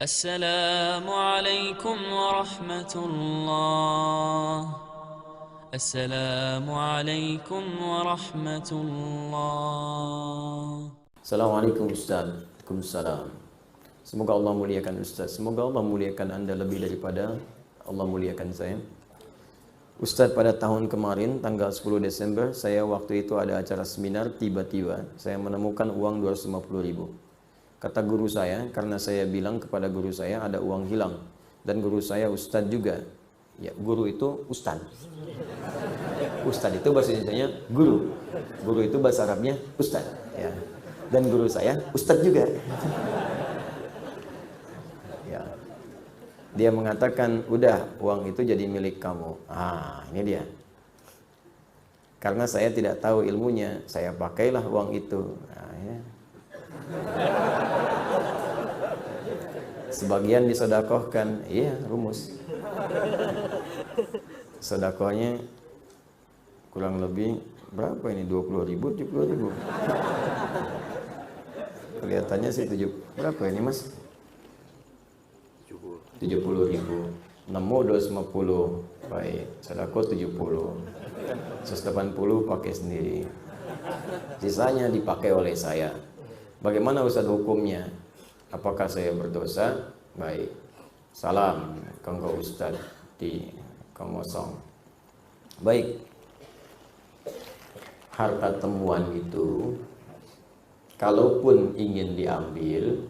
Assalamualaikum warahmatullah. Assalamualaikum warahmatullah. Assalamualaikum Ustaz. Waalaikumsalam. Semoga Allah muliakan Ustaz. Semoga Allah muliakan Anda lebih daripada Allah muliakan saya. Ustaz, pada tahun kemarin tanggal 10 Desember saya waktu itu ada acara seminar, tiba-tiba saya menemukan uang 250.000. Kata guru saya, karena saya bilang kepada guru saya ada uang hilang, dan guru saya Ustadz juga. Ya, guru itu Ustadz. Ustadz itu bahasa Indonesianya guru. Guru itu bahasa Arabnya Ustadz. Ya. Dan guru saya Ustadz juga. Ya. Dia mengatakan, udah uang itu jadi milik kamu. Ah, ini dia. Karena saya tidak tahu ilmunya, saya pakailah uang itu. Nah, ya. Sebagian disodakohkan, iya, rumus. Sodakohnya kurang lebih berapa ini? 20.000, 70.000. Kelihatannya sih berapa ini Mas? 70.000. Nemu 250. Baik, sodakoh 70. 180 pakai sendiri. Sisanya dipakai oleh saya. Bagaimana Ustaz hukumnya? Apakah saya berdosa? Baik. Salam kanggo Ustaz di Kongosong. Baik. Harta temuan itu kalaupun ingin diambil,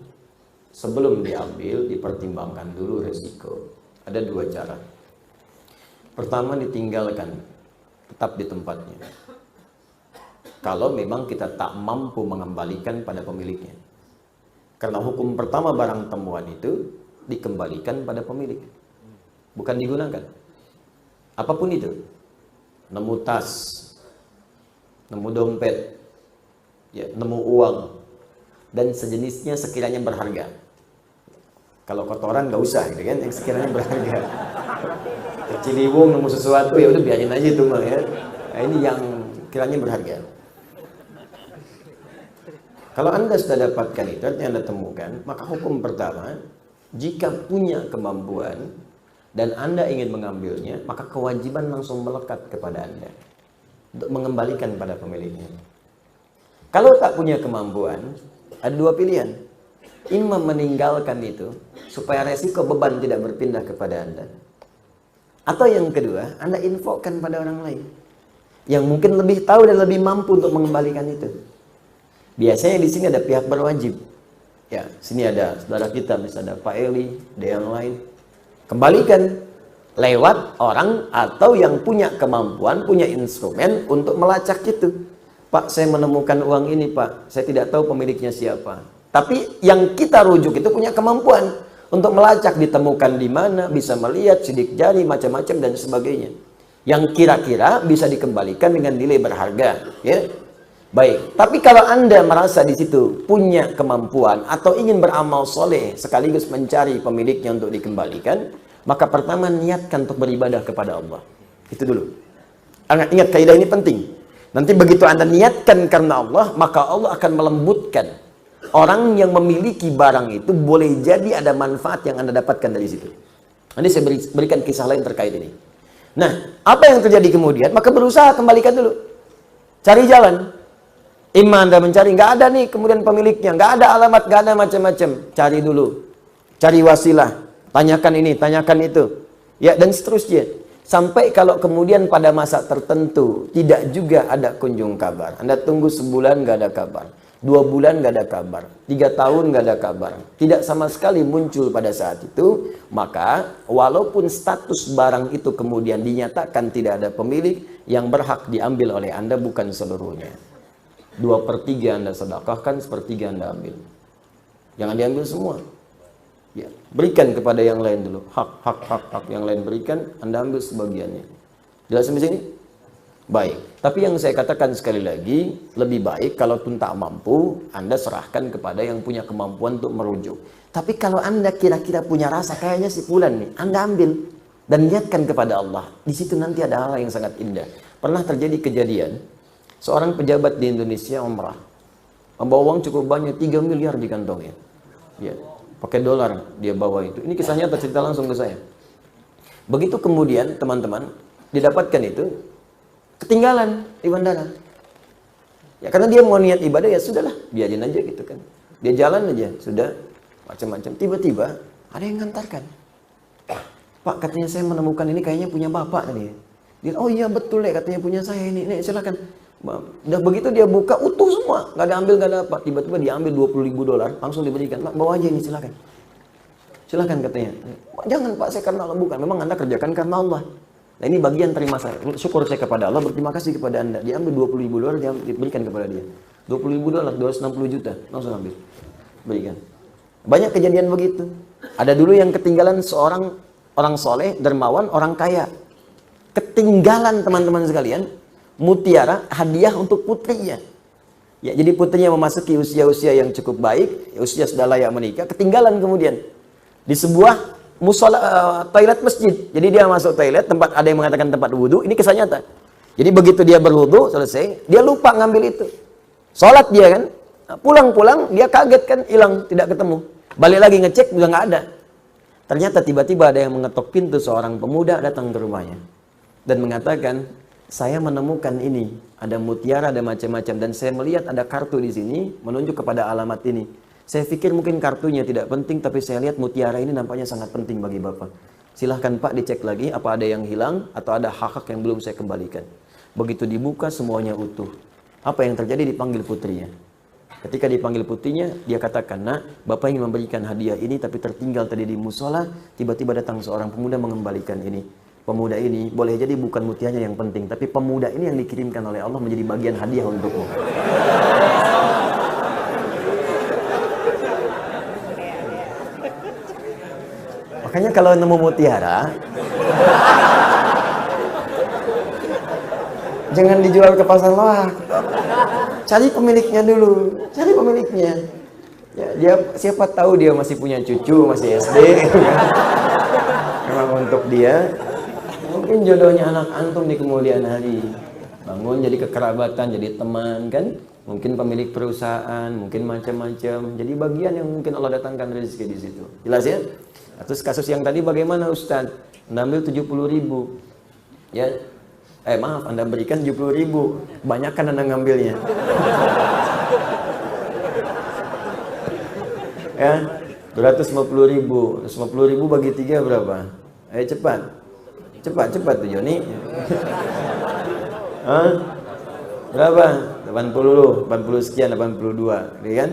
sebelum diambil dipertimbangkan dulu resiko. Ada dua cara. Pertama, ditinggalkan, tetap di tempatnya. Kalau memang kita tak mampu mengembalikan pada pemiliknya. Karena hukum pertama barang temuan itu dikembalikan pada pemilik, bukan digunakan. Apapun itu, nemu tas, nemu dompet, ya, nemu uang, dan sejenisnya sekiranya berharga. Kalau kotoran nggak usah, gitu kan? Yang sekiranya berharga. Ciliwung nemu sesuatu, ya udah biarin aja itu mah, ya. Nah, ini yang kiranya berharga. Kalau Anda sudah dapatkan itu, yang Anda temukan, maka hukum pertama, jika punya kemampuan dan Anda ingin mengambilnya, maka kewajiban langsung melekat kepada Anda untuk mengembalikan pada pemiliknya. Kalau tak punya kemampuan, ada dua pilihan. Imam meninggalkan itu supaya resiko beban tidak berpindah kepada Anda. Atau yang kedua, Anda infokan pada orang lain yang mungkin lebih tahu dan lebih mampu untuk mengembalikan itu. Biasanya di sini ada pihak berwajib. Ya, sini ada saudara kita, misalnya ada Pak Eli, ada yang lain. Kembalikan lewat orang atau yang punya kemampuan, punya instrumen untuk melacak itu. Pak, saya menemukan uang ini, Pak. Saya tidak tahu pemiliknya siapa. Tapi yang kita rujuk itu punya kemampuan untuk melacak, ditemukan di mana, bisa melihat sidik jari, macam-macam dan sebagainya. Yang kira-kira bisa dikembalikan dengan nilai berharga, ya. Baik, tapi kalau Anda merasa di situ punya kemampuan atau ingin beramal soleh sekaligus mencari pemiliknya untuk dikembalikan, maka pertama niatkan untuk beribadah kepada Allah. Itu dulu. Ingat, kaidah ini penting. Nanti begitu Anda niatkan karena Allah, maka Allah akan melembutkan. Orang yang memiliki barang itu boleh jadi ada manfaat yang Anda dapatkan dari situ. Nanti saya berikan kisah lain terkait ini. Nah, apa yang terjadi kemudian? Maka berusaha kembalikan dulu. Cari jalan. Anda mencari, nggak ada nih kemudian pemiliknya, nggak ada alamat, nggak ada macam-macam. Cari dulu, cari wasilah, tanyakan ini, tanyakan itu, ya, dan seterusnya. Sampai kalau kemudian pada masa tertentu tidak juga ada kunjung kabar, Anda tunggu sebulan nggak ada kabar, 2 bulan nggak ada kabar, 3 tahun nggak ada kabar, tidak sama sekali muncul pada saat itu, maka walaupun status barang itu kemudian dinyatakan tidak ada pemilik, yang berhak diambil oleh Anda bukan seluruhnya. 2/3 Anda sedekahkan, 1/3 Anda ambil. Jangan diambil semua. Ya, berikan kepada yang lain dulu. Hak yang lain berikan, Anda ambil sebagiannya. Jelas sampai sini? Baik. Tapi yang saya katakan sekali lagi, lebih baik kalau pun tak mampu, Anda serahkan kepada yang punya kemampuan untuk merujuk. Tapi kalau Anda kira-kira punya rasa, kayaknya si fulan nih, Anda ambil dan niatkan kepada Allah. Di situ nanti ada hal yang sangat indah. Pernah terjadi kejadian, seorang pejabat di Indonesia umrah, membawa uang cukup banyak, 3 miliar di kantongnya. Ya. pakai dolar dia bawa itu. Ini kisahnya tercerita langsung ke saya. Begitu kemudian teman-teman didapatkan itu, ketinggalan di bandara. Ya karena dia mau niat ibadah, ya sudahlah, biarin aja gitu kan. Dia jalan aja, sudah macam-macam. Tiba-tiba ada yang ngantarkan. Pak, katanya saya menemukan ini kayaknya punya bapak tadi. Dia, oh iya betul ya, katanya punya saya ini. Nih silakan. Udah begitu dia buka utuh semua, nggak ada ambil, nggak ada apa. Tiba-tiba dia ambil $20.000, langsung diberikan. Pak, bawa aja ini, silakan. Silakan katanya. Jangan Pak, saya karena Allah, bukan. Memang Anda kerjakan karena Allah. Nah ini bagian terima saya. Syukur saya kepada Allah, berterima kasih kepada Anda. Dia ambil $20.000, dia diberikan kepada dia. $20.000, 260 juta, langsung ambil. Berikan. Banyak kejadian begitu. Ada dulu yang ketinggalan seorang orang soleh, dermawan, orang kaya. Ketinggalan teman-teman sekalian, mutiara hadiah untuk putrinya. Ya, jadi putrinya memasuki usia-usia yang cukup baik, usia sudah layak menikah, ketinggalan kemudian di sebuah toilet masjid. Jadi dia masuk toilet, tempat ada yang mengatakan tempat wudhu, ini kisah nyata. Jadi begitu dia berwudhu selesai, dia lupa ngambil itu. Sholat dia kan, pulang-pulang dia kaget kan, hilang, tidak ketemu. Balik lagi ngecek, udah nggak ada. Ternyata tiba-tiba ada yang mengetok pintu, seorang pemuda datang ke rumahnya dan mengatakan, saya menemukan ini, ada mutiara, ada macam-macam, dan saya melihat ada kartu di sini menunjuk kepada alamat ini. Saya pikir mungkin kartunya tidak penting, tapi saya lihat mutiara ini nampaknya sangat penting bagi Bapak. Silahkan Pak dicek lagi apa ada yang hilang atau ada hak-hak yang belum saya kembalikan. Begitu dibuka semuanya utuh. Apa yang terjadi? Dipanggil putrinya. Ketika dipanggil putrinya, dia katakan, nak, Bapak ingin memberikan hadiah ini tapi tertinggal tadi di musola, tiba-tiba datang seorang pemuda mengembalikan ini. Pemuda ini boleh jadi bukan mutiaranya yang penting, tapi pemuda ini yang dikirimkan oleh Allah menjadi bagian hadiah untukmu. Makanya kalau nemu mutiara, jangan dijual ke pasar loak. Cari pemiliknya dulu, cari pemiliknya. Ya, dia siapa tahu dia masih punya cucu, masih SD. Memang untuk dia, mungkin jodohnya anak antum di kemudian hari. Bangun jadi kekerabatan, jadi teman kan? Mungkin pemilik perusahaan, mungkin macam-macam. Jadi bagian yang mungkin Allah datangkan rezeki di situ. Jelas ya? Terus kasus yang tadi bagaimana Ustaz? Anda ambil 70.000. Ya. Maaf, Anda berikan 70.000. Banyak kan Anda ngambilnya. Ya, 250.000. 250.000 bagi 3 berapa? Ayo cepat. Cepat tuh Joni. Berapa? 80 sekian, 82, ya kan?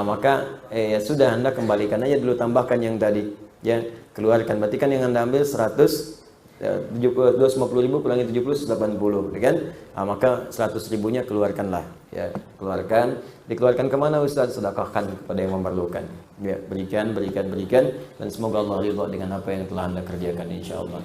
Maka ya sudah, Anda kembalikan aja dulu, tambahkan yang tadi. Ya, keluarkan. Berarti kan yang Anda ambil 250.000 kurangi 70, 80, ya kan? Maka 100.000-nya keluarkanlah, ya, keluarkan. Dikeluarkan kemana Ustaz? Sedekahkan kepada yang memerlukan. Ya, berikan, dan semoga Allah ridha dengan apa yang telah Anda kerjakan insyaallah.